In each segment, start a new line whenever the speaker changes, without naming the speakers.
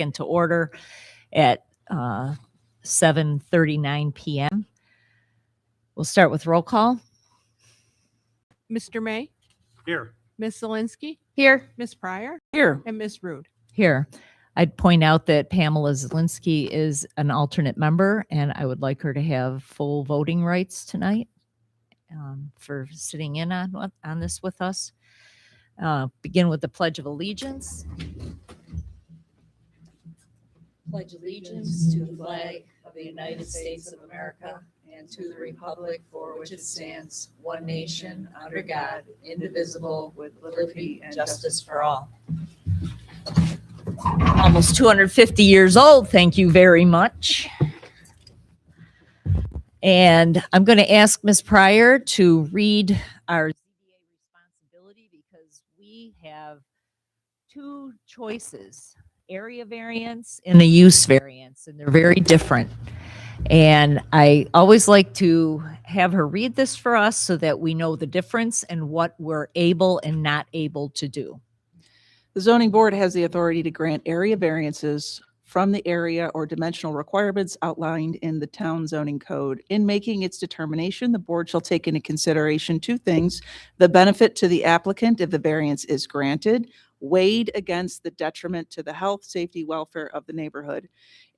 into order at 7:39 p.m. We'll start with roll call.
Mr. May,
Here.
Ms. Zielinski,
Here.
Ms. Pryor,
Here.
and Ms. Rude.
Here. I'd point out that Pamela Zielinski is an alternate member, and I would like her to have full voting rights tonight for sitting in on this with us. Begin with the Pledge of Allegiance. Pledge allegiance to the flag of the United States of America and to the republic for which it stands, one nation, under God, indivisible, with liberty and justice for all. Almost 250 years old. Thank you very much. And I'm going to ask Ms. Pryor to read our ZBA responsibility because we have two choices, area variance and the use variance, and they're very different. And I always like to have her read this for us so that we know the difference and what we're able and not able to do.
The zoning board has the authority to grant area variances from the area or dimensional requirements outlined in the town zoning code. In making its determination, the board shall take into consideration two things: the benefit to the applicant if the variance is granted, weighed against the detriment to the health, safety, welfare of the neighborhood.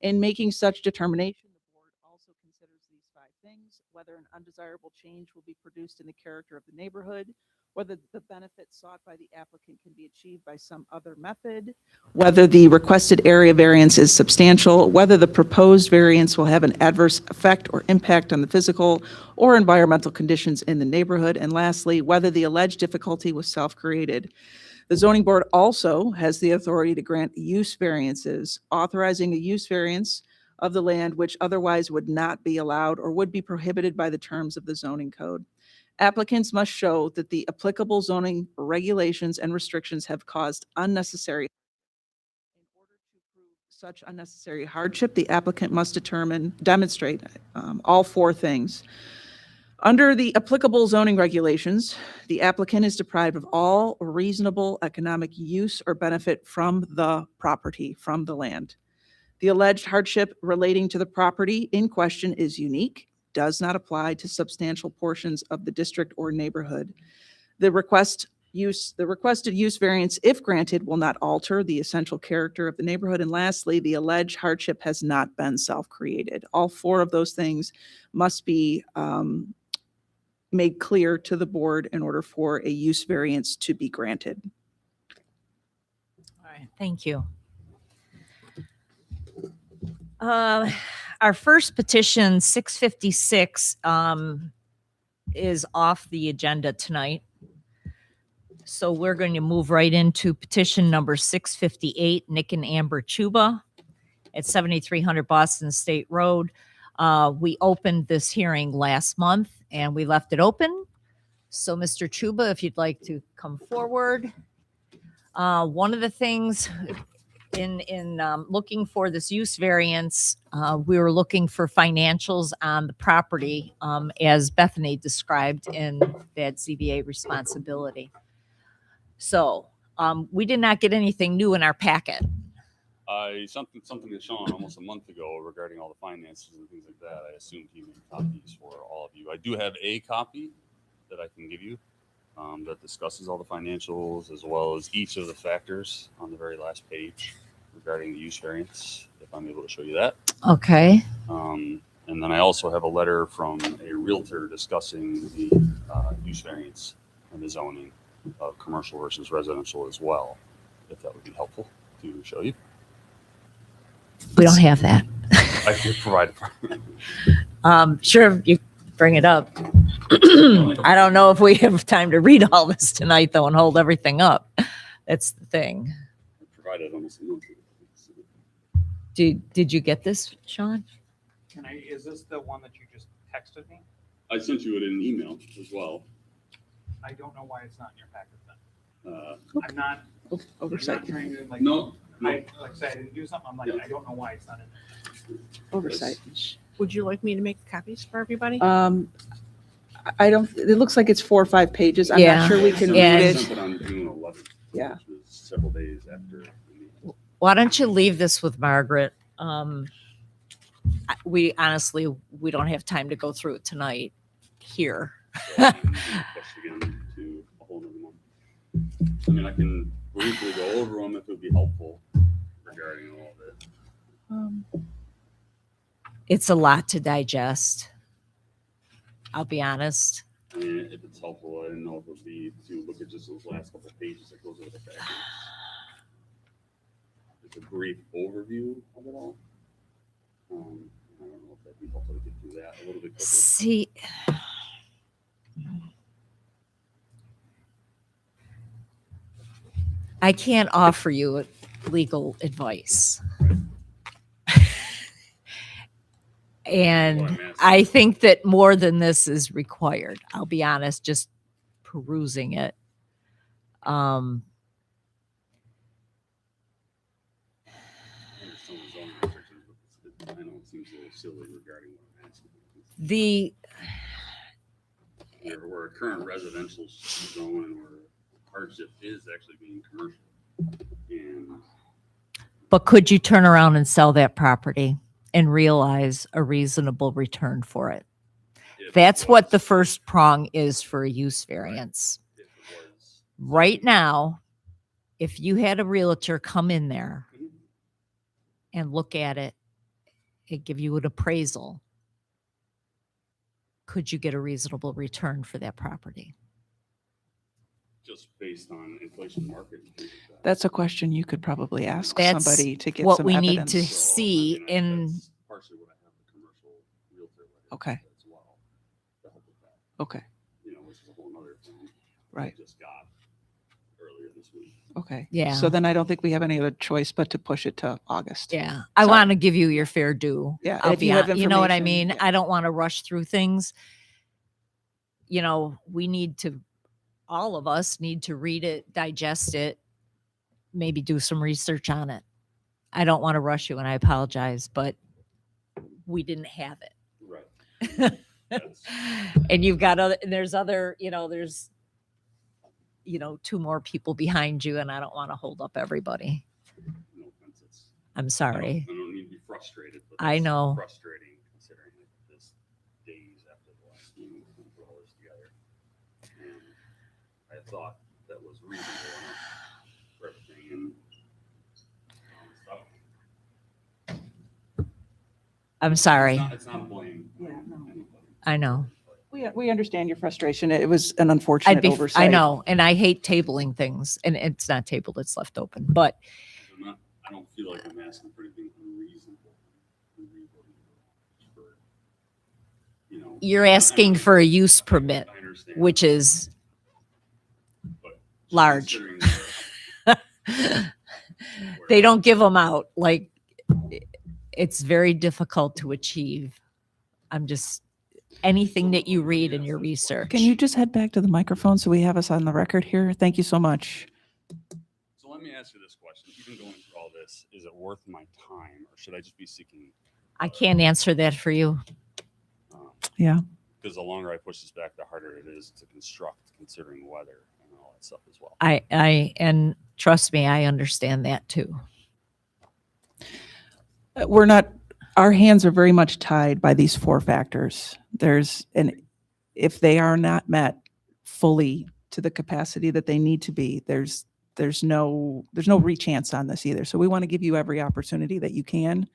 In making such determination, the board also considers these five things: whether an undesirable change will be produced in the character of the neighborhood, whether the benefit sought by the applicant can be achieved by some other method, whether the requested area variance is substantial, whether the proposed variance will have an adverse effect or impact on the physical or environmental conditions in the neighborhood, and lastly, whether the alleged difficulty was self-created. The zoning board also has the authority to grant use variances, authorizing a use variance of the land which otherwise would not be allowed or would be prohibited by the terms of the zoning code. Applicants must show that the applicable zoning regulations and restrictions have caused unnecessary. In order to prove such unnecessary hardship, the applicant must demonstrate all four things. Under the applicable zoning regulations, the applicant is deprived of all reasonable economic use or benefit from the property, from the land. The alleged hardship relating to the property in question is unique, does not apply to substantial portions of the district or neighborhood. The requested use variance, if granted, will not alter the essential character of the neighborhood. And lastly, the alleged hardship has not been self-created. All four of those things must be made clear to the board in order for a use variance to be granted.
All right, thank you. Our first petition, 656, is off the agenda tonight. So we're going to move right into petition number 658, Nick and Amber Chuba at 7300 Boston State Road. We opened this hearing last month and we left it open. So Mr. Chuba, if you'd like to come forward. One of the things in looking for this use variance, we were looking for financials on the property as Bethany described in that ZBA responsibility. So we did not get anything new in our packet.
I something to Sean almost a month ago regarding all the finances and things like that. I assumed he made copies for all of you. I do have a copy that I can give you that discusses all the financials as well as each of the factors on the very last page regarding the use variance, if I'm able to show you that.
Okay.
And then I also have a letter from a realtor discussing the use variance and the zoning of commercial versus residential as well, if that would be helpful to show you.
We don't have that.
I could provide it.
Sure, you bring it up. I don't know if we have time to read all this tonight, though, and hold everything up. That's the thing.
I provided almost a month ago.
Did you get this, Sean?
Is this the one that you just texted me?
I sent you it in an email as well.
I don't know why it's not in your packet then. I'm
Oversight.
not trying to like.
No.
Like I said, I didn't do something. I'm like,
Yeah.
I don't know why it's not in there.
Oversight.
Would you like me to make copies for everybody?
I don't, it looks like it's 4 or 5 pages. I'm
Yeah.
not sure we can
Yeah.
read
I
it.
sent it on June 11th.
Yeah.
Which was several days after the meeting.
Why don't you leave this with Margaret? We honestly, we don't have time to go through it tonight here.
So I can push again to a whole nother month. I mean, I can briefly go over them if it would be helpful regarding all of it.
It's a lot to digest. I'll be honest.
I mean, if it's helpful, I didn't know if it would be to look at just those last couple of pages that goes over the factors. Just a brief overview of it all. I don't know if that'd be helpful to get through that a little bit quicker.
See, I can't offer you legal advice. And
Well, I'm asking.
I think that more than this is required. I'll be honest, just perusing it.
I understand the zoning restrictions, but I know it seems a little silly regarding what I'm asking. We're a current residential zone and where hardship is actually being commercial. And
But could you turn around and sell that property and realize a reasonable return for it?
if
That's
it
what the
was-
first prong is for a use variance.
if it was-
Right now, if you had a realtor come in there
Mhm.
and look at it and give you an appraisal, could you get a reasonable return for that property?
Just based on inflation market. and things like that.
That's a question you could probably ask
That's
somebody to get
what
some
we need
evidence.
to
So,
see in-
that's partially what I have the commercial realtor letter
Okay.
as well, to help with that,
Okay,
which is a whole nother thing.
right,
I just got earlier this week.
okay.
Yeah.
So then I don't think we have any other choice but to push it to August.
Yeah, I
Sorry.
want to give you your fair due.
Yeah,
I'll
if
be
you have
you know what I
information,
mean?
yeah.
I don't want to rush through things. We need to, all of us need to read it, digest it, maybe do some research on it. I don't want to rush you and I apologize, but we didn't have it.
Right. That's-
And you've got other, and there's other, there's, two more people behind you and I don't want to hold up everybody.
No offense,
I'm
I
sorry.
don't need to be frustrated, but
I
it's
know.
frustrating considering this days after the last meeting to put all this together. And I thought that was reasonable enough for everything and stuff.
I'm sorry.
It's not blame.
Yeah, no.
anybody.
I know.
We understand your frustration. It was an unfortunate oversight.
I know. And I hate tabling things and it's not tabled, it's left open, but
I don't feel like I'm asking for anything unreasonable. For,
you're asking for a use permit,
I understand.
which is
but just
large.
considering where
they don't give them out. Like it's very difficult to achieve. I'm just anything that you read in your research.
Can you just head back to the microphone so we have us on the record here? Thank you so much.
So let me ask you this question. Even going through all this, is it worth my time or should I just be seeking?
I can't answer that for you.
Yeah.
Because the longer I push this back, the harder it is to construct considering weather and all that stuff as well.
And trust me, I understand that too.
Our hands are very much tied by these four factors. If they are not met fully to the capacity that they need to be, there's no rechance on this either. So we want to give you every opportunity that you can.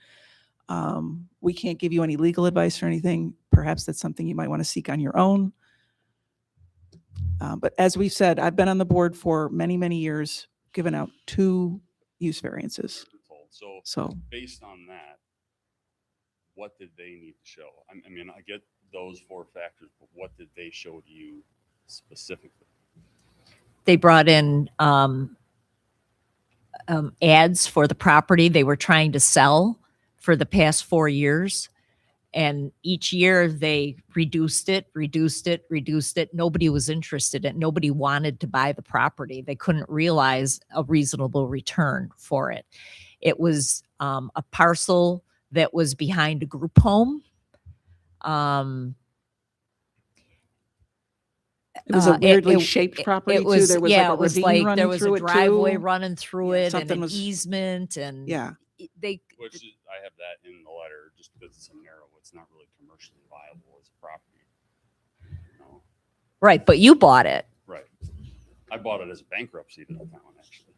We can't give you any legal advice or anything. Perhaps that's something you might want to seek on your own. But as we've said, I've been on the board for many, many years, given out 2 use variances.
So
So
based on that, what did they need to show? I mean, I get those 4 factors, but what did they show to you specifically?
They brought in ads for the property they were trying to sell for the past 4 years. And each year they reduced it. Nobody was interested in it. Nobody wanted to buy the property. They couldn't realize a reasonable return for it. It was a parcel that was behind a group home.
It was a
it-
weirdly
it-
shaped
it-
property
it
too.
was,
There was
yeah,
like a
it was
ravine
like there
running
was
through
a
it
driveway
too.
running through
Yeah,
it and
something
an
was-
easement and
Yeah.
they,
Which is, I have that in the letter just because it's a narrow, it's not really commercially viable as a property. No,
right, but you bought it.
right. I bought it as bankruptcy to the town, actually.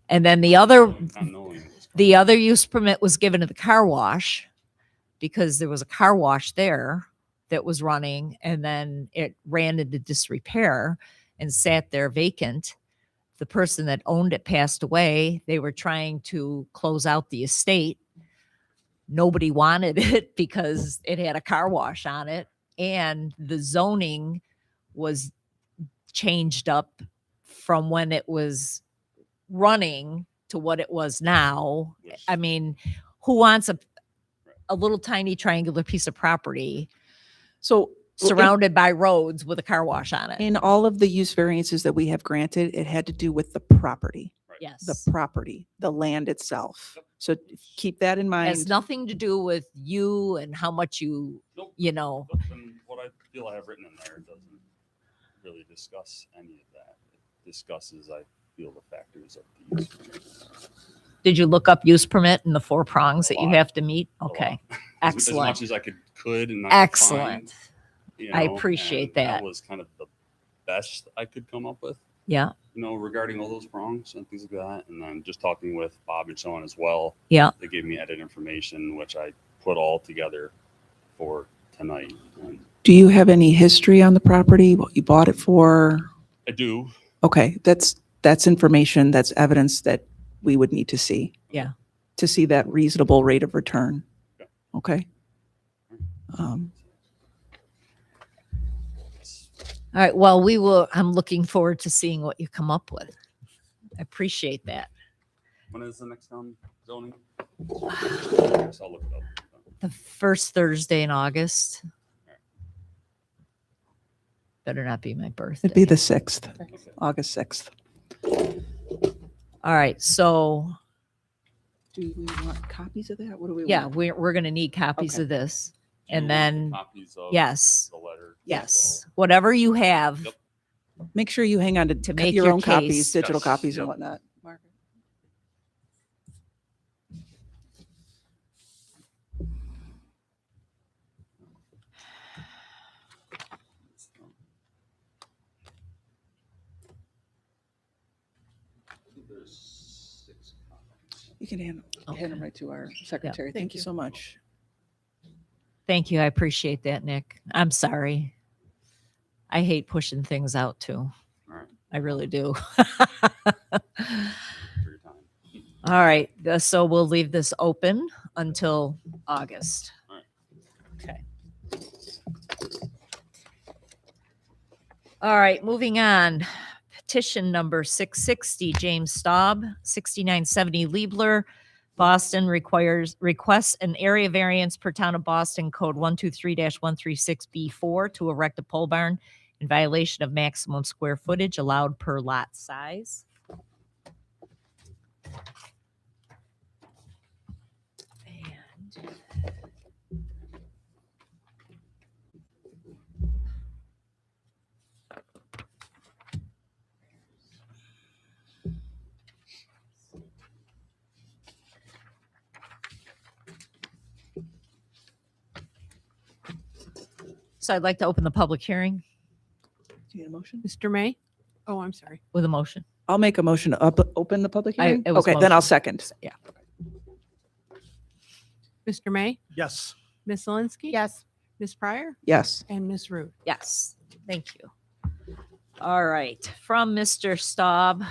And then the other,
Not knowing it was
the
coming.
other use permit was given to the car wash because there was a car wash there that was running and then it ran into disrepair and sat there vacant. The person that owned it passed away. They were trying to close out the estate. Nobody wanted it because it had a car wash on it and the zoning was changed up from when it was running to what it was now.
Which-
I mean, who wants a little tiny triangular piece of property
So
surrounded by roads with a car wash on it?
in all of the use variances that we have granted, it had to do with the property,
Yes.
the land itself.
Yep.
So keep that in mind.
Has nothing to do with you and how much you,
Nope.
you know.
But then what I feel I have written in there doesn't really discuss any of that. It discusses, I feel, the factors of the use.
Did you look up use permit and the 4 prongs that you
lot.
have to meet?
A lot.
Okay.
As
Excellent.
much as I could and not
Excellent.
find, you
I
know,
appreciate
and
that.
That was kind of the best I could come up with,
Yeah.
you know, regarding all those prongs and things like that. And then just talking with Bob and Sean as well.
Yeah.
They gave me edit information, which I put all together for tonight. And
Do you have any history on the property, what you bought it for?
I do.
Okay, that's information, that's evidence that we would need to see.
Yeah.
To see that reasonable rate of return.
Yeah.
Okay.
All right. Well, I'm looking forward to seeing what you come up with. I appreciate that.
When is the next zoning? I guess I'll look it up.
The first Thursday in August. Better not be my birthday.
It'd be the 6th,
Okay.
August 6th.
All right. So
Do we want copies of that? What do we
yeah,
want?
we're going to need copies
Okay.
of this.
Do you
And
want the
then,
copies of
yes,
the letter.
yes, whatever you have.
Yep.
Make sure you hang on to
make
your
your
own
case.
copies, digital
Yes,
copies and
yep.
whatnot. Margaret?
I think there's 6 copies.
You can hand
Okay.
them right to our secretary. Thank you
you.
so much.
Thank you. I appreciate that, Nick. I'm sorry. I hate pushing things out too.
All right,
I really do.
for your time.
All right. So we'll leave this open until August.
All right.
Okay. All right. Moving on. Petition number 660, James Staub, 6970 Liebler, Boston requests an area variance per town of Boston code 123-136B4 to erect a pole barn in violation of maximum square footage allowed per lot size. And so I'd like to open the public hearing
Do you need a motion?
Mr. May? Oh, I'm sorry.
with a motion.
I'll make a motion to open the public
I-
hearing.
it was
Okay, then I'll
motion.
second.
Yeah.
Mr. May?
Yes.
Ms. Zielinski?
Yes.
Ms. Pryor?
Yes.
And Ms. Root?
Yes, thank you. All right, from Mr. Staub,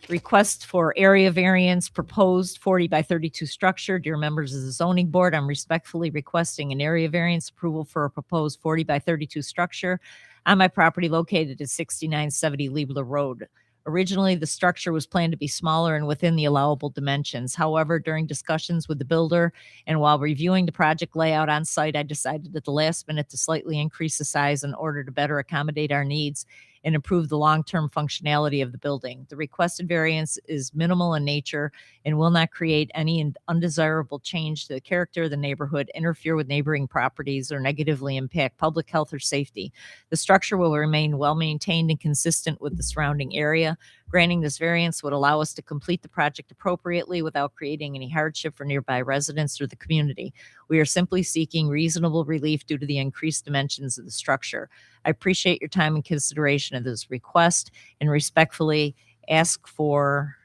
request for area variance proposed 40 by 32 structure. Dear members of the zoning board, I'm respectfully requesting an area variance approval for a proposed 40 by 32 structure on my property located at 6970 Liebler Road. Originally, the structure was planned to be smaller and within the allowable dimensions. However, during discussions with the builder and while reviewing the project layout on site, I decided at the last minute to slightly increase the size in order to better accommodate our needs and improve the long-term functionality of the building. The requested variance is minimal in nature and will not create any undesirable change to the character of the neighborhood, interfere with neighboring properties, or negatively impact public health or safety. The structure will remain well-maintained and consistent with the surrounding area. Granting this variance would allow us to complete the project appropriately without creating any hardship for nearby residents or the community. We are simply seeking reasonable relief due to the increased dimensions of the structure. I appreciate your time and consideration of this request and respectfully ask for,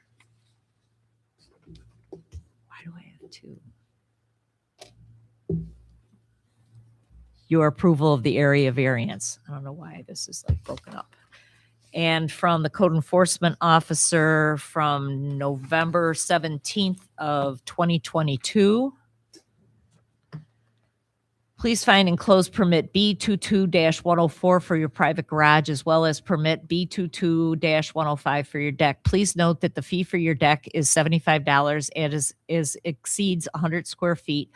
why do I have two? Your approval of the area variance. I don't know why this is like broken up. And from the code enforcement officer from November 17th of 2022. Please find enclosed permit B22-104 for your private garage, as well as permit B22-105 for your deck. Please note that the fee for your deck is $75 and exceeds 100 square feet.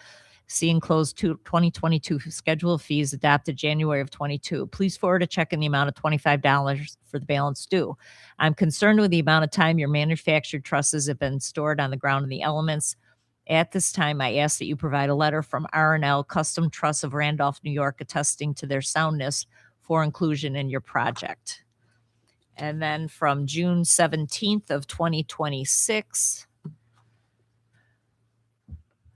See enclosed 2022 schedule of fees adopted January of 22. Please forward a check in the amount of $25 for the balance due. I'm concerned with the amount of time your manufactured trusses have been stored on the ground in the elements. At this time, I ask that you provide a letter from R&L Custom Truss of Randolph, New York, attesting to their soundness for inclusion in your project. And then from June 17th of 2026,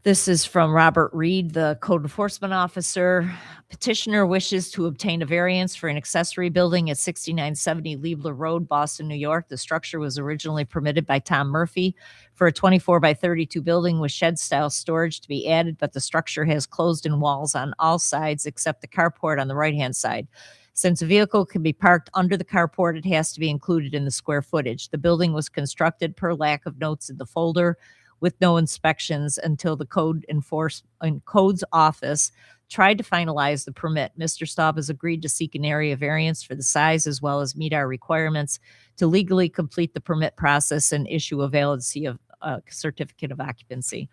this is from Robert Reed, the code enforcement officer. Petitioner wishes to obtain a variance for an accessory building at 6970 Liebler Road, Boston, New York. The structure was originally permitted by Tom Murphy for a 24 by 32 building with shed style storage to be added, but the structure has closed-in walls on all sides except the carport on the right-hand side. Since a vehicle can be parked under the carport, it has to be included in the square footage. The building was constructed per lack of notes in the folder with no inspections until the code's office tried to finalize the permit. Mr. Staub has agreed to seek an area variance for the size as well as meet our requirements to legally complete the permit process and issue a valency of a certificate of occupancy.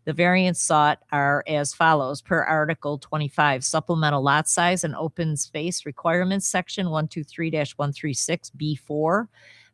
The variance sought are as follows: per Article 25, supplemental lot size and open space requirements, section 123-136B4.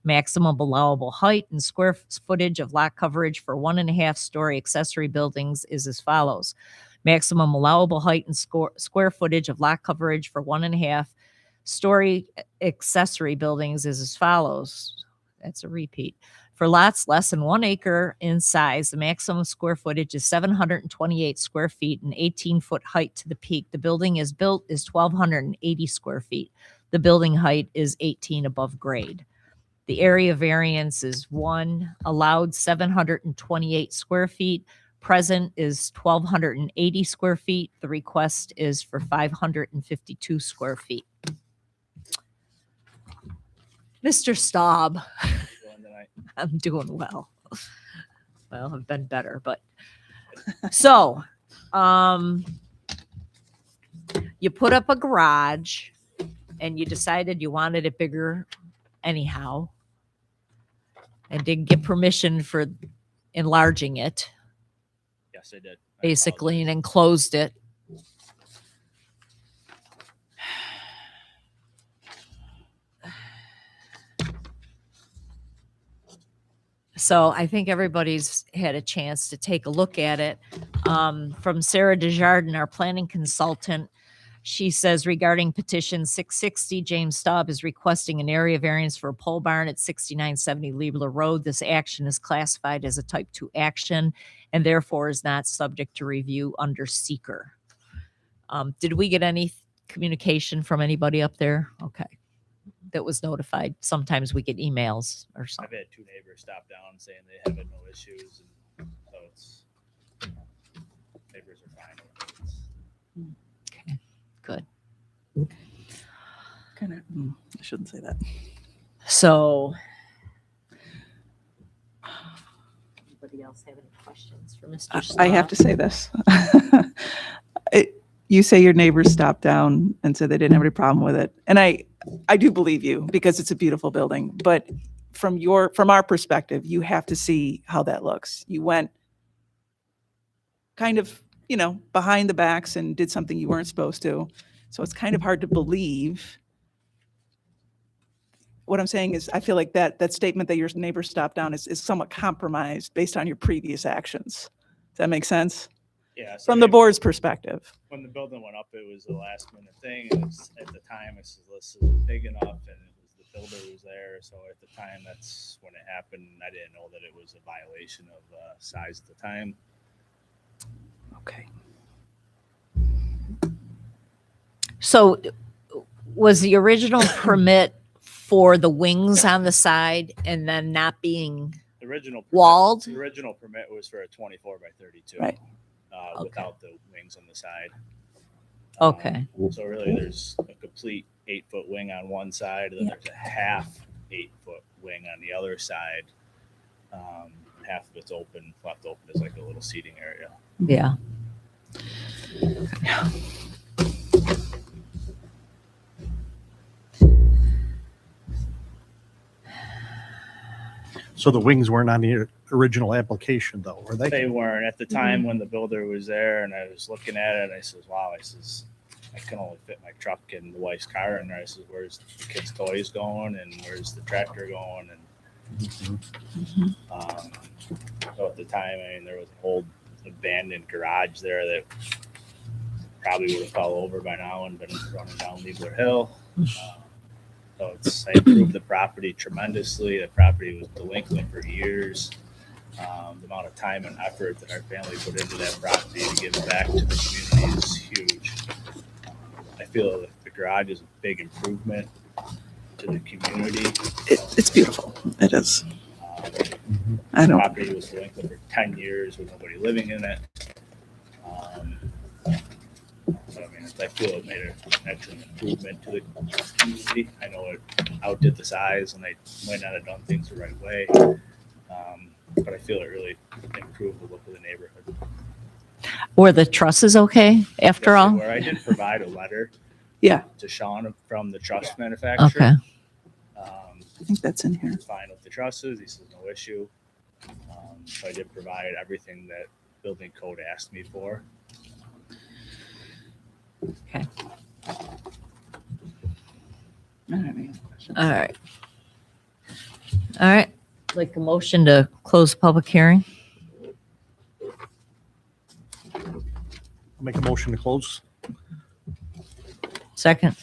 Maximum allowable height and square footage of lot coverage for 1.5-story accessory buildings is as follows. Maximum allowable height and square footage of lot coverage for 1.5-story accessory buildings is as follows. That's a repeat. For lots less than 1 acre in size, the maximum square footage is 728 square feet and 18-foot height to the peak. The building is built is 1,280 square feet. The building height is 18 above grade. The area variance is 1, allowed 728 square feet. Present is 1,280 square feet. The request is for 552 square feet. Mr. Staub, I'm doing well. Well, I've been better, but so you put up a garage and you decided you wanted it bigger anyhow and didn't get permission for enlarging it,
Yes, I did. I
basically, and
apologize.
enclosed it. So I think everybody's had a chance to take a look at it. From Sarah Desjardins, our planning consultant, she says regarding petition 660, James Staub is requesting an area variance for a pole barn at 6970 Liebler Road. This action is classified as a type 2 action and therefore is not subject to review under seeker. Did we get any communication from anybody up there? Okay. That was notified. Sometimes we get emails or
I've
something.
had 2 neighbors stop down saying they have no issues, and so it's, neighbors are fine.
Okay, good.
Kind of, I shouldn't say that.
So, anybody else have any questions for Mr. Staub?
I have to say this. You say your neighbors stopped down and said they didn't have any problem with it. And I do believe you because it's a beautiful building. But from our perspective, you have to see how that looks. You went kind of, behind the backs and did something you weren't supposed to. So it's kind of hard to believe what I'm saying is I feel like that statement that your neighbor stopped down is somewhat compromised based on your previous actions. Does that make sense?
Yeah. so
From the
they-
board's perspective.
When the building went up, it was a last minute thing. And at the time, I said, this isn't big enough. And it was the builder who was there. So at the time, that's when it happened. I didn't know that it was a violation of size at the time.
Okay.
So was the original permit for the wings on the side and then not being
The original permit,
walled?
The original permit was for a 24 by 32.
Right.
Okay.
Without the wings on the side.
Okay.
So really, there's a complete 8-foot wing on one side, and then there's a half 8-foot wing on the other side. Half of it's open, left open is like a little seating area.
Yeah.
So the wings weren't on the original application though, were they?
They weren't at the time when the builder was there, and I was looking at it. I says, "Wow!" I says, "I can only fit my truck and the wife's car in there." I says, "Where's the kids' toys going, and where's the tractor going?" And so at the time, I mean, there was an old abandoned garage there that probably would have fell over by now and been running down Liebler Hill. So I improved the property tremendously. The property was delinquent for years. The amount of time and effort that our family put into that property to give back to the community is huge. I feel that the garage is a big improvement to the community.
It's beautiful. It is. I
The
don't,
property was delinquent for 10 years with nobody living in it. So I mean, I feel it made an excellent improvement to the community. I know it outdid the size, and they might not have done things the right way. But I feel it really improved the look of the neighborhood.
Were the trusses okay after all?
Where I did provide a letter
yeah,
to Sean from the truss manufacturer.
Okay.
I think that's in here.
He's fine with the trusses. He says no issue. So I did provide everything that building code asked me for.
Okay.
I don't have any other questions.
All right. All right. Like a motion to close public hearing?
I'll make a motion to close.
Second?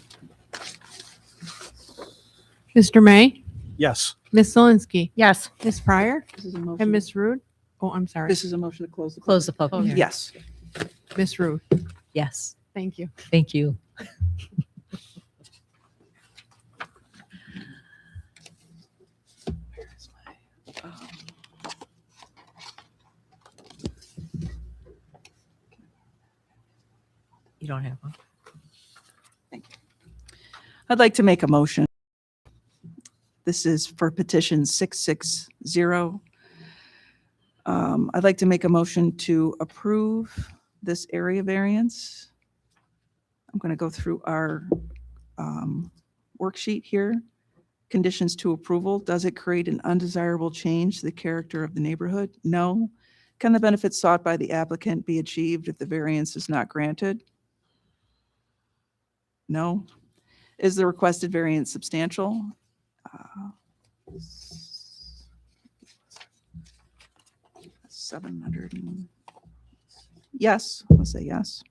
Mr. May,
Yes.
Ms. Zelinski,
Yes.
Ms. Pryor,
This is a
and
motion.
Ms. Rude. Oh, I'm sorry,
This is a motion to close the.
Close the public hearing?
Yes.
Ms. Rude.
Yes.
Thank you.
Thank you. You don't have one?
I'd like to make a motion. This is for petition 660. I'd like to make a motion to approve this area variance. I'm going to go through our worksheet here. Conditions to approval. Does it create an undesirable change to the character of the neighborhood? No. Can the benefits sought by the applicant be achieved if the variance is not granted? No. Is the requested variance substantial? 700. Yes, let's say yes.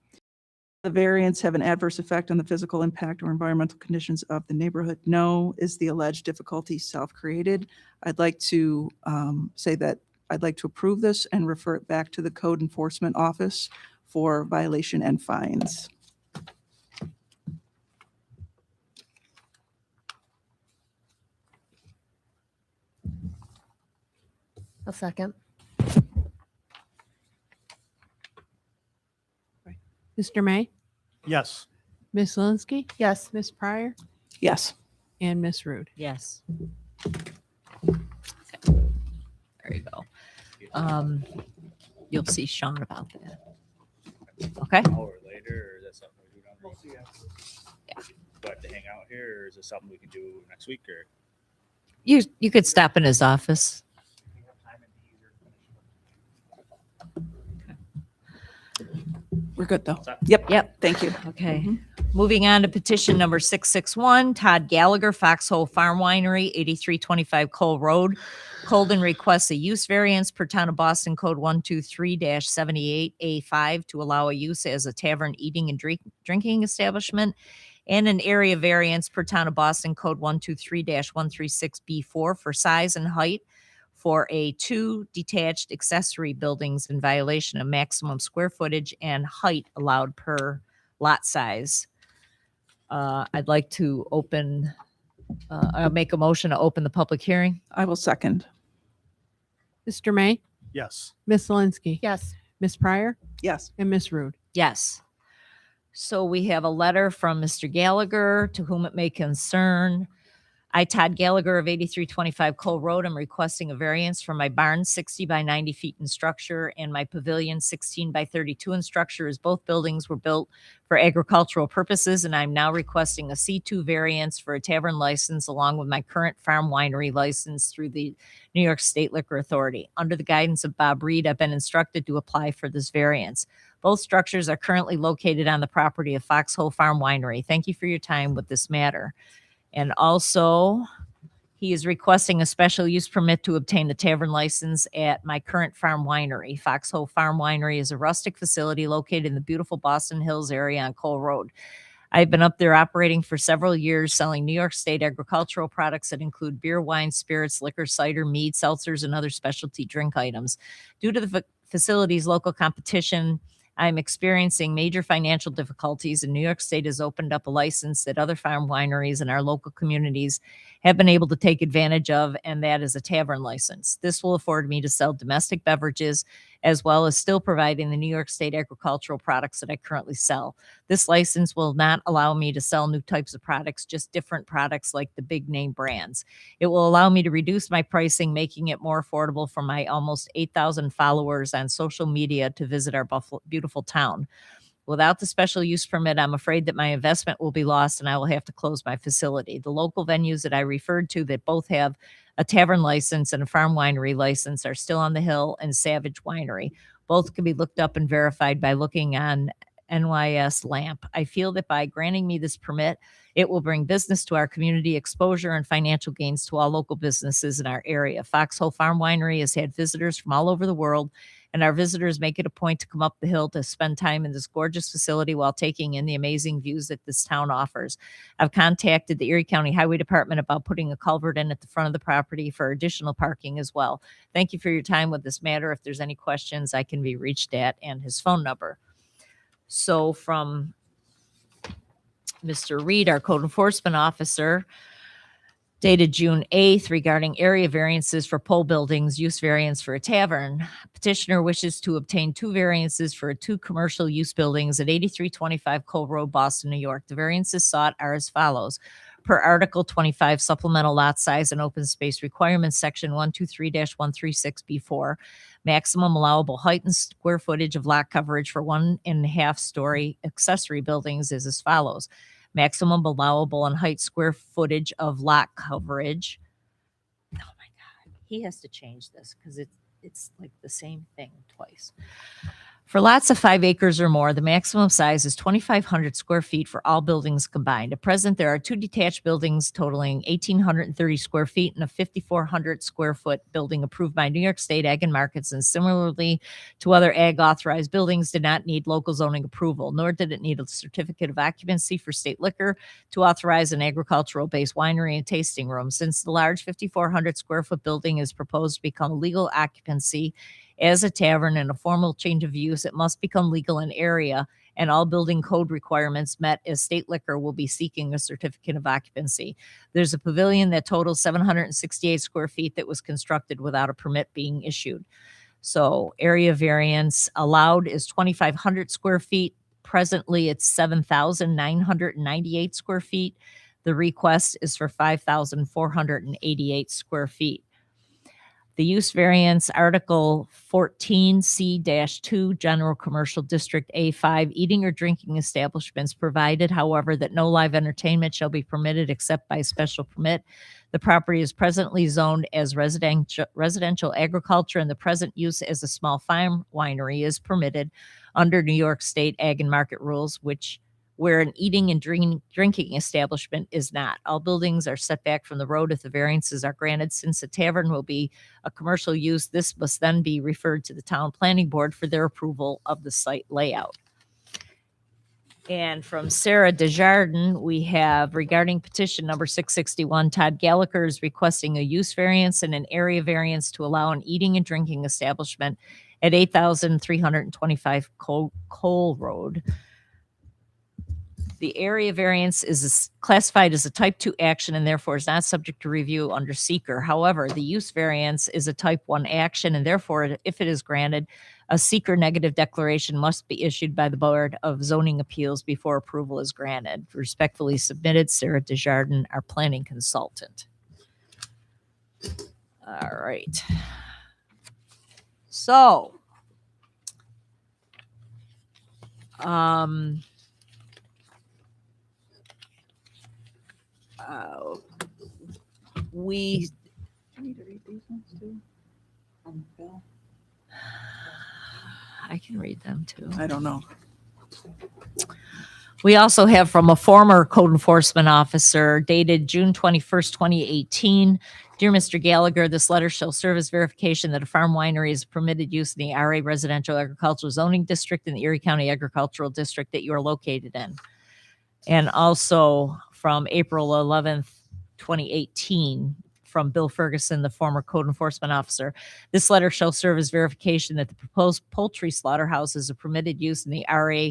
The variance have an adverse effect on the physical impact or environmental conditions of the neighborhood? No. Is the alleged difficulty self-created? I'd like to say that I'd like to approve this and refer it back to the Code Enforcement Office for violation and fines.
A second.
Mr. May,
Yes.
Ms. Zelinski,
Yes.
Ms. Pryor,
Yes.
and Ms. Rude.
Yes. Okay. There you go. You'll see Sean about that. Okay?
An hour later, or is that something we do down the road?
Yeah.
Do I have to hang out here, or is this something we can do next week, or?
You could stop in his office.
We're good, though.
Is that-
Yep.
Yep.
Thank you.
Okay. Moving on to petition number 661, Todd Gallagher, Foxhole Farm Winery, 8325 Cole Road. Colden requests a use variance per Town of Boston Code 123-78A5 to allow a use as a tavern eating and drinking establishment, and an area variance per Town of Boston Code 123-136B4 for size and height for a 2 detached accessory buildings in violation of maximum square footage and height allowed per lot size. I'd like to I'll make a motion to open the public hearing.
I will second.
Mr. May,
Yes.
Miss Zelinski,
Yes.
Miss Pryor,
Yes.
and Miss Rude.
Yes. So we have a letter from Mr. Gallagher, to whom it may concern. I, Todd Gallagher of 8325 Cole Road, am requesting a variance for my barn 60 by 90 feet in structure and my pavilion 16 by 32 in structure, as both buildings were built for agricultural purposes, and I'm now requesting a C2 variance for a tavern license along with my current farm winery license through the New York State Liquor Authority. Under the guidance of Bob Reed, I've been instructed to apply for this variance. Both structures are currently located on the property of Foxhole Farm Winery. Thank you for your time with this matter. And also, he is requesting a special use permit to obtain the tavern license at my current farm winery. Foxhole Farm Winery is a rustic facility located in the beautiful Boston Hills area on Cole Road. I've been up there operating for several years, selling New York State agricultural products that include beer, wine, spirits, liquor, cider, mead, seltzers, and other specialty drink items. Due to the facility's local competition, I'm experiencing major financial difficulties, and New York State has opened up a license that other farm wineries in our local communities have been able to take advantage of, and that is a tavern license. This will afford me to sell domestic beverages as well as still providing the New York State agricultural products that I currently sell. This license will not allow me to sell new types of products, just different products like the big name brands. It will allow me to reduce my pricing, making it more affordable for my almost 8,000 followers on social media to visit our beautiful town. Without the special use permit, I'm afraid that my investment will be lost and I will have to close my facility. The local venues that I referred to that both have a tavern license and a farm winery license are Still on the Hill and Savage Winery. Both can be looked up and verified by looking on NYS LAMP. I feel that by granting me this permit, it will bring business to our community, exposure, and financial gains to all local businesses in our area. Foxhole Farm Winery has had visitors from all over the world, and our visitors make it a point to come up the hill to spend time in this gorgeous facility while taking in the amazing views that this town offers. I've contacted the Erie County Highway Department about putting a culvert in at the front of the property for additional parking as well. Thank you for your time with this matter. If there's any questions, I can be reached at, and his phone number. So from Mr. Reed, our code enforcement officer, dated June 8th, regarding area variances for pole buildings, use variance for a tavern. Petitioner wishes to obtain 2 variances for 2 commercial use buildings at 8325 Cole Road, Boston, New York. The variances sought are as follows. Per Article 25, Supplemental Lot Size and Open Space Requirements, Section 123-136B4, maximum allowable height and square footage of lot coverage for 1.5-story accessory buildings is as follows. Maximum allowable and height square footage of lot coverage. Oh my God, he has to change this because it's like the same thing twice. For lots of 5 acres or more, the maximum size is 2,500 square feet for all buildings combined. At present, there are 2 detached buildings totaling 1,830 square feet and a 5,400 square foot building approved by New York State Ag and Markets, and similarly to other ag authorized buildings, did not need local zoning approval, nor did it need a certificate of occupancy for state liquor to authorize an agricultural-based winery and tasting room. Since the large 5,400 square foot building is proposed to become legal occupancy as a tavern and a formal change of use, it must become legal in area, and all building code requirements met as state liquor will be seeking a certificate of occupancy. There's a pavilion that totals 768 square feet that was constructed without a permit being issued. So area variance allowed is 2,500 square feet. Presently, it's 7,998 square feet. The request is for 5,488 square feet. The use variance, Article 14C-2, General Commercial District A5, eating or drinking establishments, provided, however, that no live entertainment shall be permitted except by special permit. The property is presently zoned as residential agriculture, and the present use as a small farm winery is permitted under New York State Ag and Market rules, which where an eating and drinking establishment is not. All buildings are set back from the road if the variances are granted. Since the tavern will be a commercial use, this must then be referred to the town planning board for their approval of the site layout. And from Sarah Desjardins, we have regarding petition number 661, Todd Gallagher is requesting a use variance and an area variance to allow an eating and drinking establishment at 8,325 Cole Road. The area variance is classified as a type 2 action and therefore is not subject to review under seeker. However, the use variance is a type 1 action and therefore, if it is granted, a seeker negative declaration must be issued by the Board of Zoning Appeals before approval is granted. Respectfully submitted, Sarah Desjardins, our planning consultant. All right. So, we
I need to read these ones too. Bill?
I can read them too.
I don't know.
We also have from a former code enforcement officer dated June 21st, 2018. Dear Mr. Gallagher, this letter shall serve as verification that a farm winery is permitted use in the RA Residential Agricultural Zoning District in the Erie County Agricultural District that you are located in. And also from April 11th, 2018, from Bill Ferguson, the former code enforcement officer. This letter shall serve as verification that the proposed poultry slaughterhouse is a permitted use in the RA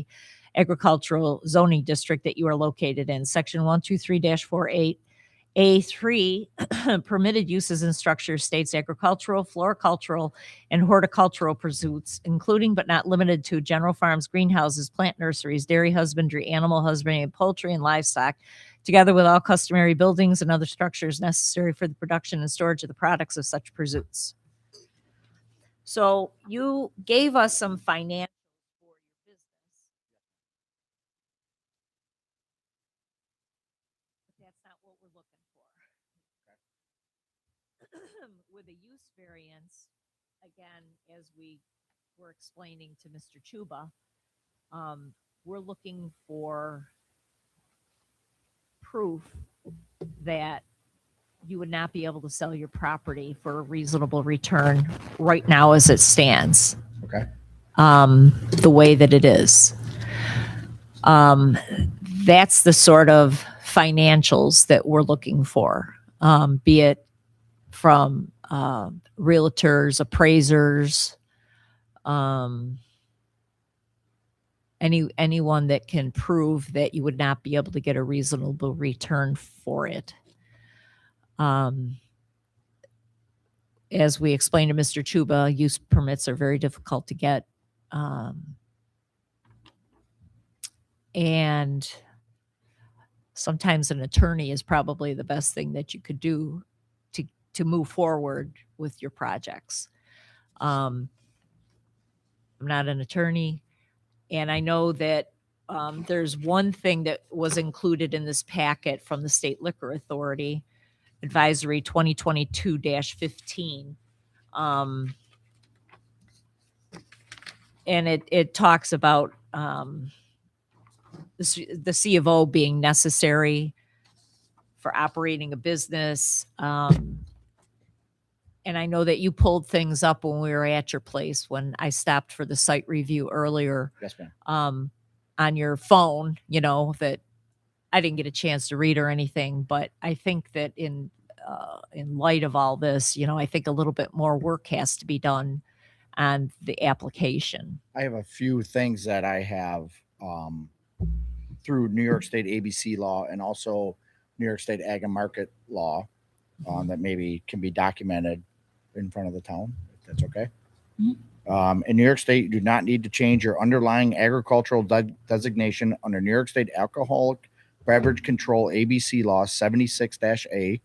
Agricultural Zoning District that you are located in. Section 123-48 A3 permitted uses and structures states agricultural, floricultural, and horticultural pursuits, including but not limited to general farms, greenhouses, plant nurseries, dairy husbandry, animal husbandry, and poultry and livestock, together with all customary buildings and other structures necessary for the production and storage of the products of such pursuits. So you gave us some financials for your business. But that's not what we're looking for. With a use variance, again, as we were explaining to Mr. Chuba, we're looking for proof that you would not be able to sell your property for a reasonable return right now as it stands.
Okay.
The way that it is. That's the sort of financials that we're looking for, be it from realtors, appraisers, anyone that can prove that you would not be able to get a reasonable return for it. As we explained to Mr. Chuba, use permits are very difficult to get. And sometimes an attorney is probably the best thing that you could do to move forward with your projects. I'm not an attorney. And I know that there's one thing that was included in this packet from the State Liquor Authority, Advisory 2022-15. And it talks about the C of O being necessary for operating a business. And I know that you pulled things up when we were at your place when I stopped for the site review earlier.
Yes, ma'am.
On your phone, that I didn't get a chance to read or anything, but I think that in light of all this, I think a little bit more work has to be done on the application.
I have a few things that I have through New York State ABC law and also New York State Ag and Market law that maybe can be documented in front of the town, if that's okay. In New York State, you do not need to change your underlying agricultural designation under New York State Alcoholic Beverage Control ABC Law 76-A,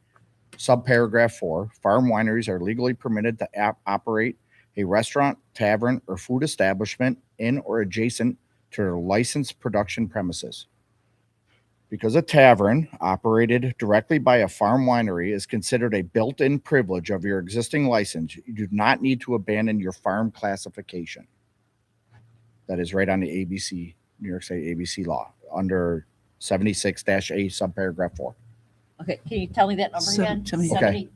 subparagraph 4. Farm wineries are legally permitted to operate a restaurant, tavern, or food establishment in or adjacent to their licensed production premises. Because a tavern operated directly by a farm winery is considered a built-in privilege of your existing license, you do not need to abandon your farm classification. That is right on the ABC, New York State ABC law. under 76-A subparagraph 4.
Okay, can you tell me that number
Seven-
again?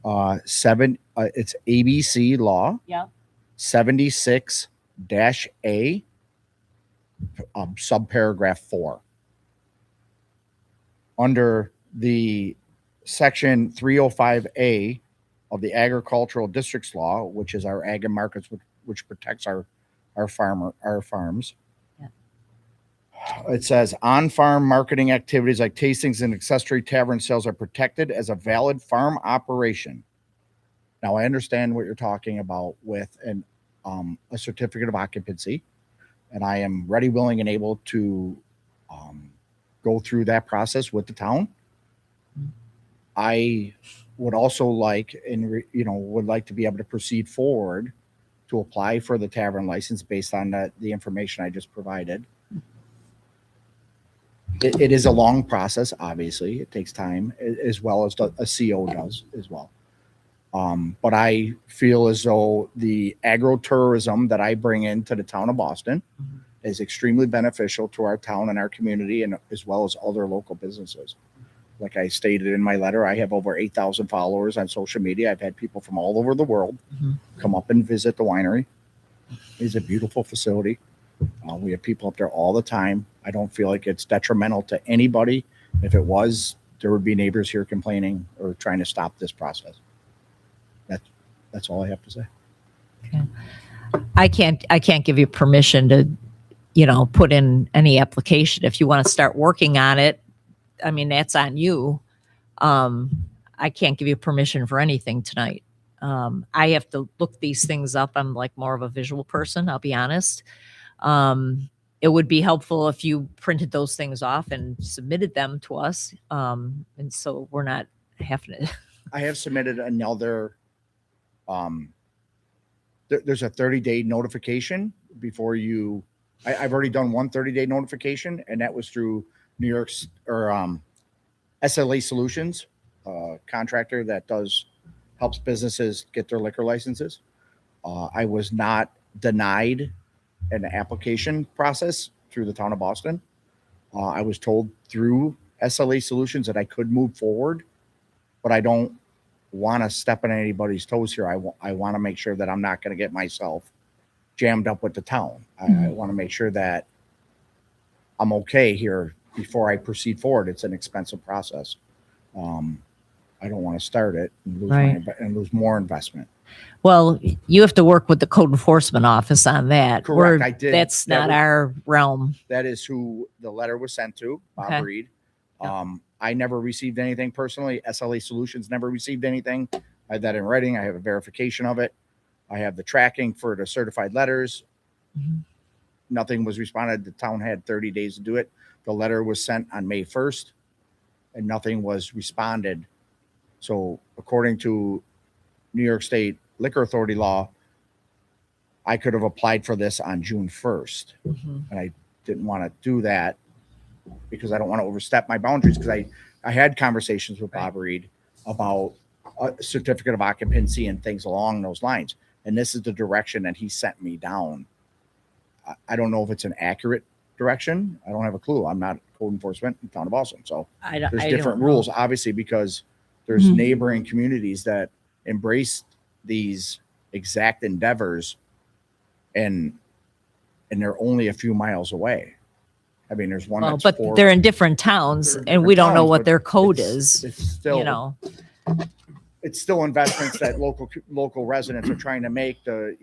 70.
Okay. It's ABC law
Yeah,
76-A subparagraph 4. Under the section 305A of the agricultural districts law, which is our ag and markets, which protects our farms.
Yeah.
It says on-farm marketing activities like tastings and accessory tavern sales are protected as a valid farm operation. Now, I understand what you're talking about with a certificate of occupancy, and I am ready, willing, and able to go through that process with the town. I would also like, would like to be able to proceed forward to apply for the tavern license based on the information I just provided. It is a long process, obviously. It takes time, as well as a CO does as well. But I feel as though the agro-tourism that I bring into the town of Boston is extremely beneficial to our town and our community, and as well as other local businesses. Like I stated in my letter, I have over 8,000 followers on social media. I've had people from all over the world come up and visit the winery. It's a beautiful facility. We have people up there all the time. I don't feel like it's detrimental to anybody. If it was, there would be neighbors here complaining or trying to stop this process. That's all I have to say.
I can't give you permission to, put in any application. If you want to start working on it, I mean, that's on you. I can't give you permission for anything tonight. I have to look these things up. I'm like more of a visual person, I'll be honest. It would be helpful if you printed those things off and submitted them to us. And so we're not having to.
I have submitted another, there's a 30-day notification before you, I've already done one 30-day notification, and that was through New York's or SLA Solutions, contractor that helps businesses get their liquor licenses. I was not denied an application process through the town of Boston. I was told through SLA Solutions that I could move forward, but I don't want to step on anybody's toes here. I want to make sure that I'm not going to get myself jammed up with the town. I want to make sure that I'm okay here before I proceed forward. It's an expensive process. I don't want to start it and lose,
Right.
and lose more investment.
Well, you have to work with the code enforcement office on that.
Correct, I did.
That's
That
not
was-
our realm.
That is who the letter was sent to, Bob
Okay.
Reed.
Yeah.
I never received anything personally. SLA Solutions never received anything. I had that in writing. I have a verification of it. I have the tracking for the certified letters.
Mhm.
Nothing was responded. The town had 30 days to do it. The letter was sent on May 1st and nothing was responded. So according to New York State Liquor Authority law, I could have applied for this on June 1st. And I didn't want to do that because I don't want to overstep my boundaries, because I had conversations with Bob Reed about a certificate of occupancy and things along those lines. And this is the direction that he sent me down. I don't know if it's an accurate direction. I don't have a clue. I'm not code enforcement in the town of Boston. So there's different rules, obviously, because there's
Mhm.
neighboring communities that embrace these exact endeavors, and they're only a few miles away. I mean, there's one
Well,
that's
but
4
they're in different towns
They're in
and we
different
don't know
towns,
what
but
their code
it's-
is,
It's still, it's still investments that local residents are trying to make to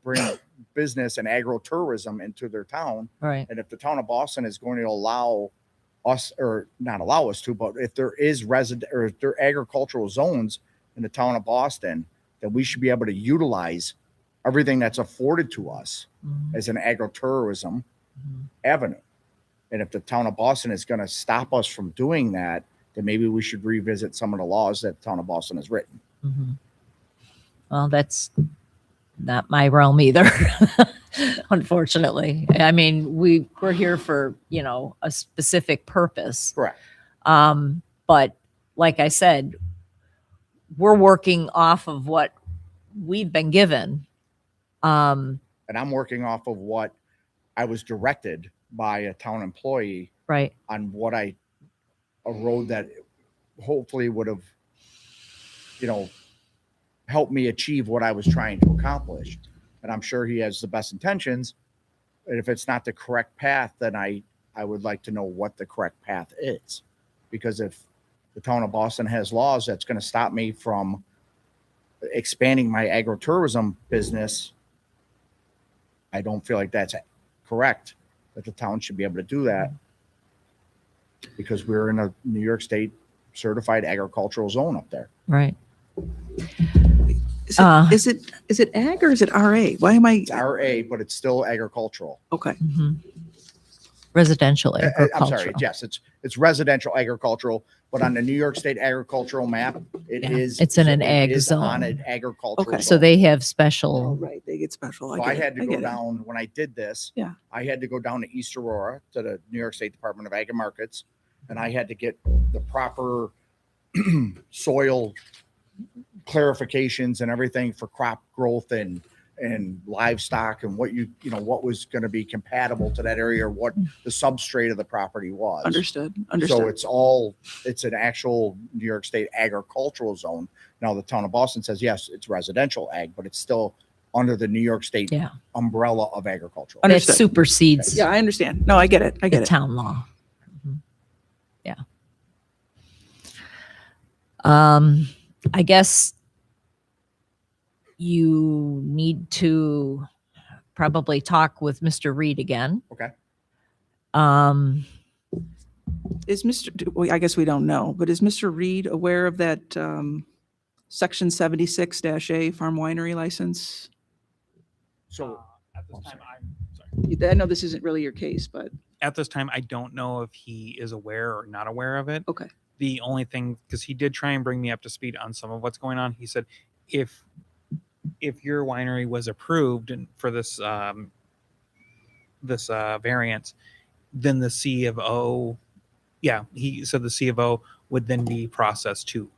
bring business and agro-tourism into their town.
Right.
And if the town of Boston is going to allow us, or not allow us to, but if there is resident or if there are agricultural zones in the town of Boston, then we should be able to utilize everything that's afforded to us
Mhm.
as an agro-tourism
Mhm.
avenue. And if the town of Boston is going to stop us from doing that, then maybe we should revisit some of the laws that the town of Boston has written.
Mhm. Well, that's not my realm either, unfortunately. I mean, we're here for, a specific purpose.
Correct.
But like I said, we're working off of what we've been given.
And I'm working off of what I was directed by a town employee
Right.
on a road that hopefully would have, helped me achieve what I was trying to accomplish. And I'm sure he has the best intentions. And if it's not the correct path, then I would like to know what the correct path is. Because if the town of Boston has laws that's going to stop me from expanding my agritourism business, I don't feel like that's correct, that the town should be able to do that, because we're in a New York State certified agricultural zone up there.
Right.
Is
Uh.
is it ag or is it RA? Why am I?
It's RA, but it's still agricultural.
Okay.
Mhm. Residential
I'm
agricultural.
sorry. Yes, it's residential agricultural, but on the New York State agricultural map, it
Yeah,
is.
it's in an
it
ag
is on
zone.
an agricultural
Okay.
So
zone.
they have
Oh,
special,
right. They get special.
So I had to
I
go
get it.
down, when I did this.
Yeah.
I had to go down to East Aurora to the New York State Department of Ag and Markets, and I had to get the proper soil clarifications and everything for crop growth and livestock, and what was going to be compatible to that area, or what the substrate of the property was.
Understood.
So
Understood.
it's an actual New York State agricultural zone. Now, the town of Boston says, yes, it's residential ag, but it's still under the New York State
yeah,
umbrella of agricultural.
that
Understood.
supersedes
Yeah, I understand. No, I get it. I
the
get it.
town law. Mhm. Yeah. I guess you need to probably talk with Mr. Reed again.
Okay.
Is well, I guess we don't know, but is Mr. Reed aware of that section 76-A farm winery license?
So
At this
Oh,
time,
I know this isn't really your case, but
at this time, I don't know if he is aware or not aware of it.
okay.
The only thing, because he did try and bring me up to speed on some of what's going on. He said, if your winery was approved and for this variance, then the C of O, yeah, he said the C of O would then be processed too.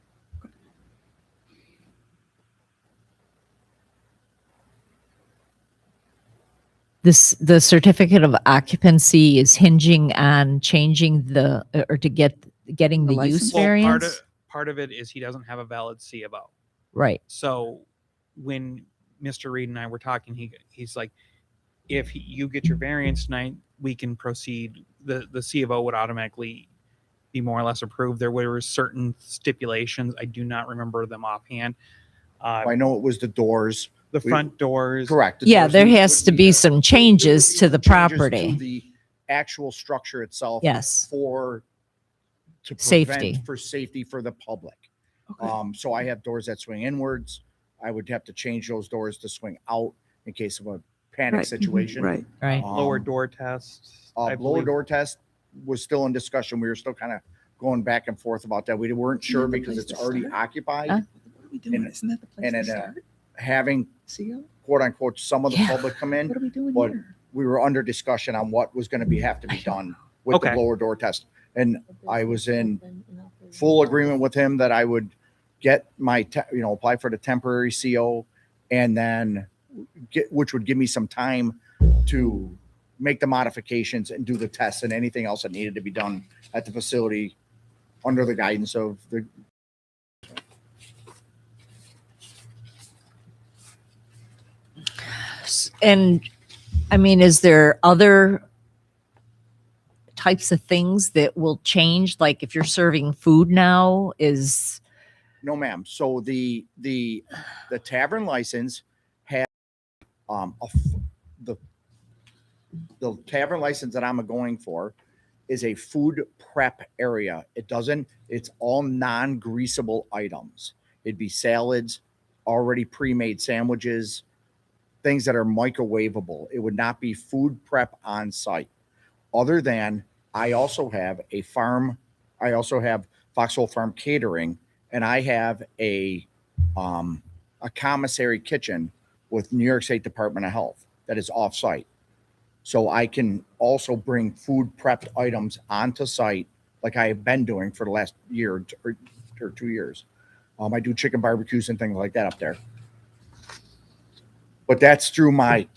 The certificate of occupancy is hinging on changing or getting
The
the use
license?
Well,
variance.
part of it is he doesn't have a valid C of O.
Right.
So when Mr. Reed and I were talking, he's like, if you get your variance tonight, we can proceed. The C of O would automatically be more or less approved. There were certain stipulations. I do not remember them offhand.
I know it was the doors.
The front doors.
Correct. The
Yeah,
doors
there
need-
has to
would
be
need
some changes to the
changes
property.
to the actual structure itself.
Yes.
To
Safety.
prevent for safety for the public.
Okay.
So I have doors that swing inwards. I would have to change those doors to swing out in case of a panic
Right. Mhm.
situation.
Right.
Right.
Lower
Um,
door tests. I
Lower
believe.
door test was still in discussion. We were still kind of going back and forth about that. We weren't sure
Isn't that the
because
place
it's
to
already
start?
occupied.
Huh?
What are we doing?
And-
Isn't that the place
and
to
then,
start?
Having
CO?
quote unquote some of the
Yeah.
public come in,
What are we doing
but
here?
we were under discussion on what was going to have to be done with the
Okay.
lower door test. And I was in full agreement with him that I would get my, apply for the temporary CO, and then which would give me some time to make the modifications and do the tests and anything else that needed to be done at the facility under the guidance of the.
And I mean, is there other types of things that will change? Like if you're serving food now,
No, ma'am. So the tavern license has the tavern license that I'm going for is a food prep area. It's all non-greasable items. It'd be salads, already pre-made sandwiches, things that are microwavable. It would not be food prep on site. Other than I also have Foxhole Farm Catering, and I have a commissary kitchen with New York State Department of Health that is off-site. So I can also bring food prepped items onto site like I have been doing for the last year or 2 years. I do chicken barbecues and things like that up there. But that's through my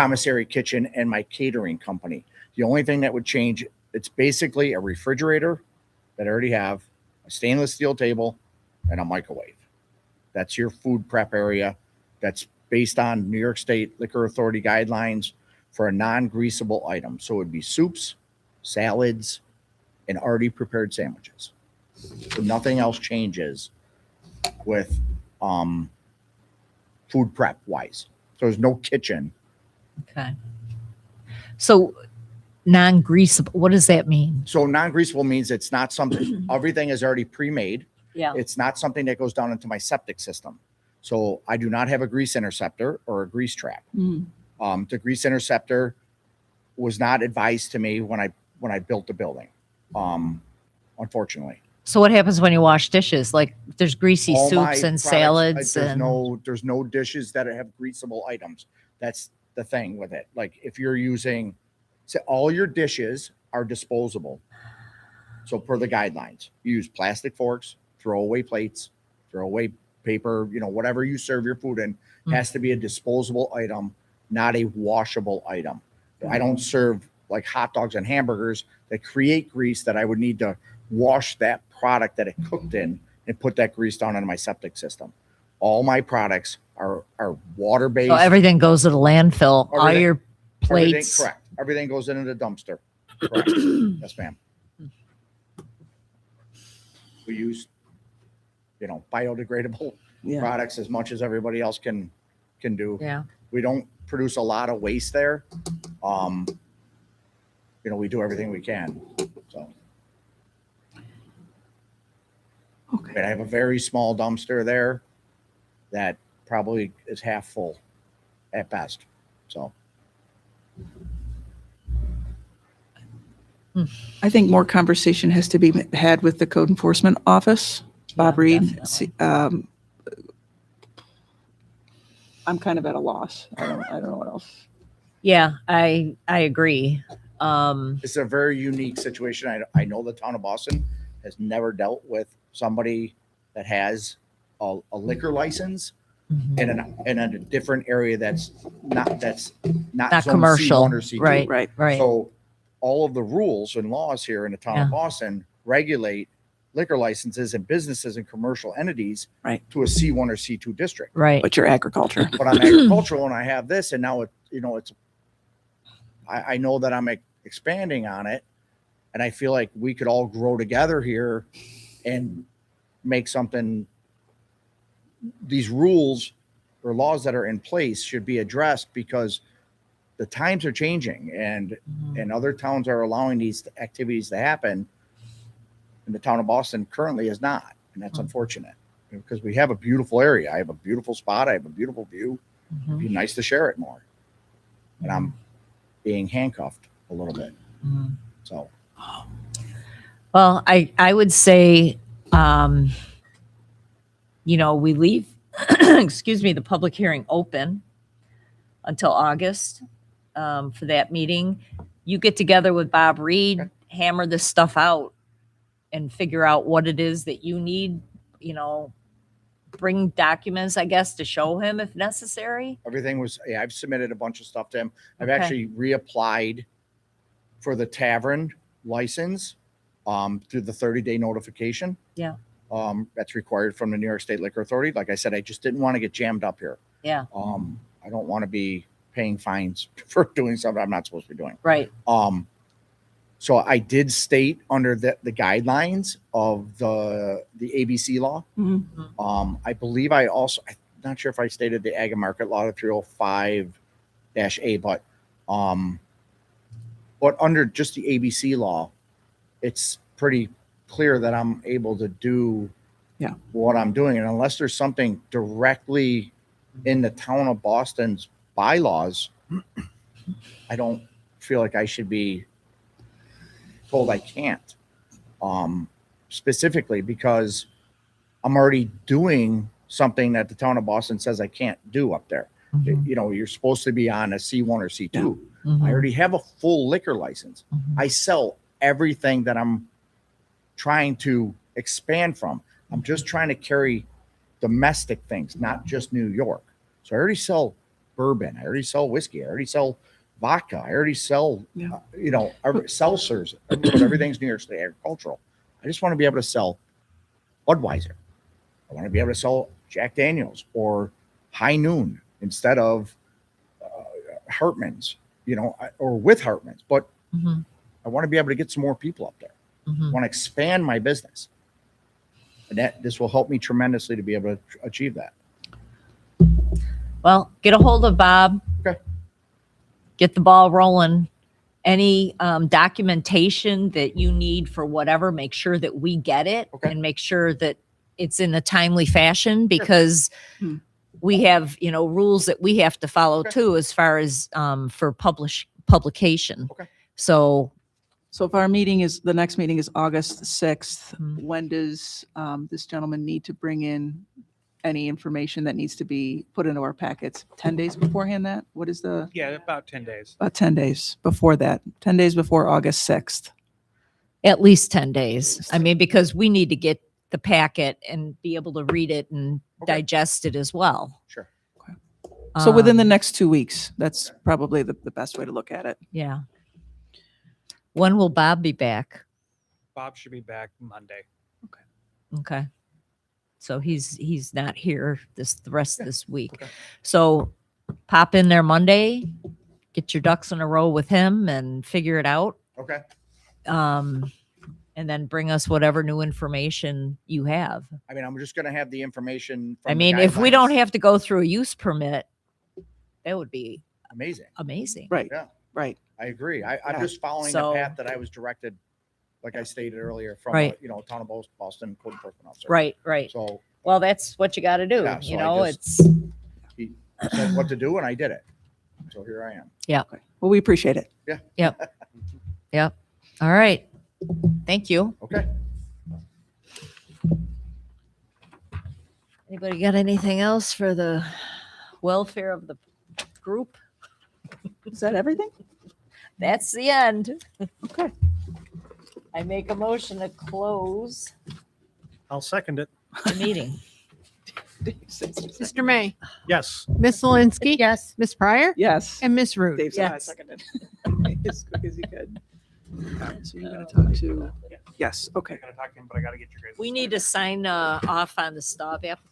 commissary kitchen and my catering company. The only thing that would change, it's basically a refrigerator that I already have, a stainless steel table, and a microwave. That's your food prep area. That's based on New York State Liquor Authority guidelines for a non-greasable item. So it would be soups, salads, and already prepared sandwiches. So nothing else changes with food prep wise. So there's no kitchen.
Okay. So non-greasable, what does that mean?
So non-greasable means it's not something, everything is already pre-made.
Yeah.
It's not something that goes down into my septic system. So I do not have a grease interceptor or a grease trap. The grease interceptor was not advised to me when I built the building. Unfortunately.
So what happens when you wash dishes? Like there's greasy
All my
soups and
products,
salads
there's no dishes that have greasable items. That's the thing with it. Like if you're using, so all your dishes are disposable. So per the guidelines, you use plastic forks, throwaway plates, throwaway paper, whatever you serve your food in has to be a disposable item, not a washable item. I don't serve like hot dogs and hamburgers that create grease that I would need to wash that product that it cooked in and put that grease down into my septic system. All my products are water-based.
So everything goes to the landfill. All
Everything-
your
Everything-
plates.
Correct. Everything goes into the dumpster. Correct. Yes, ma'am. We use, biodegradable
Yeah.
products as much as everybody else can do.
Yeah.
We don't produce a lot of waste there. We do everything we can. So
Okay.
I have a very small dumpster there that probably is half full at best. So
I think more conversation has to be had with the code enforcement office. Bob Reed,
definitely.
I'm kind of at a loss. I don't know what else.
Yeah, I agree.
it's a very unique situation. I know the town of Boston has never dealt with somebody that has a liquor license
Mhm.
in a different area that's not
Not
zone
commercial,
C1 or C2.
right.
Right.
Right.
So all of the rules and laws here in the town
Yeah.
of Boston regulate liquor licenses and businesses and commercial entities
Right.
to a C1 or C2 district.
Right.
But your agriculture.
But I'm agricultural and I have this, and now I know that I'm expanding on it, and I feel like we could all grow together here and make something. These rules or laws that are in place should be addressed because the times are changing, and other towns are allowing these activities to happen, and the town of Boston currently is not, and that's unfortunate because we have a beautiful area. I have a beautiful spot. I have a beautiful view. It'd be nice to share it more, and I'm being handcuffed a little bit.
Mhm.
So
Well, I would say, we leave, excuse me, the public hearing open until August for that meeting. You get together with Bob Reed,
Okay.
hammer this stuff out and figure out what it is that you need, bring documents, I guess, to show him if necessary.
everything was, I've submitted a bunch of stuff to him. I've
Okay.
actually reapplied for the tavern license through the 30-day notification.
Yeah.
That's required from the New York State Liquor Authority. Like I said, I just didn't want to get jammed up here.
Yeah.
I don't want to be paying fines for doing something I'm not supposed to be doing.
Right.
So I did state under the guidelines of the ABC law.
Mhm.
I believe I'm not sure if I stated the ag and market law, the 305-A, but under just the ABC law, it's pretty clear that I'm able to do
Yeah.
what I'm doing. And unless there's something directly in the town of Boston's bylaws, I don't feel like I should be told I can't. Specifically because I'm already doing something that the town of Boston says I can't do up there.
Mhm.
You're supposed to be on a C1 or C2. I
Mhm.
already have a full liquor license.
Mhm.
I sell everything that I'm trying to expand from. I'm just trying to carry domestic things, not just New York. So I already sell bourbon. I already sell whiskey. I already sell vodka. I already sell,
Yeah.
seltzers. But everything's New York State agricultural. I just want to be able to sell Budweiser. I want to be able to sell Jack Daniels or High Noon instead of Hartman's, or with Hartman's. But
Mhm,
I want to be able to get some more people up there. I
mhm.
want to expand my business. And this will help me tremendously to be able to achieve that.
Well, get a hold of Bob.
Okay.
Get the ball rolling. Any documentation that you need for whatever, make sure that we get it
Okay.
and make sure that it's in a timely fashion because
Hmm.
we have, rules that we have to follow
Okay.
too, as far as for publication.
Okay.
So if our the next meeting is August 6th,
Mhm.
when does this gentleman need to bring in any information that needs to be put into our packets? 10 days beforehand that? What is the,
Yeah, about 10 days.
about 10 days before that, 10 days before August 6th.
At least 10 days. I mean, because we need to get the packet and be able to read it and
Okay.
digest it as well.
Sure.
So within the
Um,
next 2 weeks, that's probably the best way to look at it.
Yeah. When will Bob be back?
Bob should be back Monday.
Okay. So he's not here the rest of this week.
Okay.
So pop in there Monday, get your ducks in a row with him and figure it out.
Okay.
And then bring us whatever new information you have.
I mean, I'm just going to have the information. From
I
the
mean, if we don't
guidelines.
have to go through a use permit, that would be
Amazing.
amazing.
Right,
Yeah.
right.
I agree. I'm
Yeah.
just following
So-
the path that I was directed, like I stated earlier, from,
Right.
Town of Boston Code Enforcement Officer.
Right, right.
So
Well, that's what you got to do.
Yeah, so
You
I
know,
just-
it's,
he said what to do and I did it. So here I am.
Okay. Well, we appreciate it.
all right. Thank you.
Okay.
Anybody got anything else for the welfare of the group?
Is that everything?
That's the end.
Okay.
I make a motion to close
I'll second it.
the meeting.
Mr. May,
Yes.
Miss Zelinski.
Yes.
Miss Pryor,
Yes.
and Miss Rude.
Dave said I
Yes.
seconded. As quick as he could. So you're going to talk to, yes, okay.
I'm going to talk to him, but I got to get your guys.
We need to sign off on the stop application.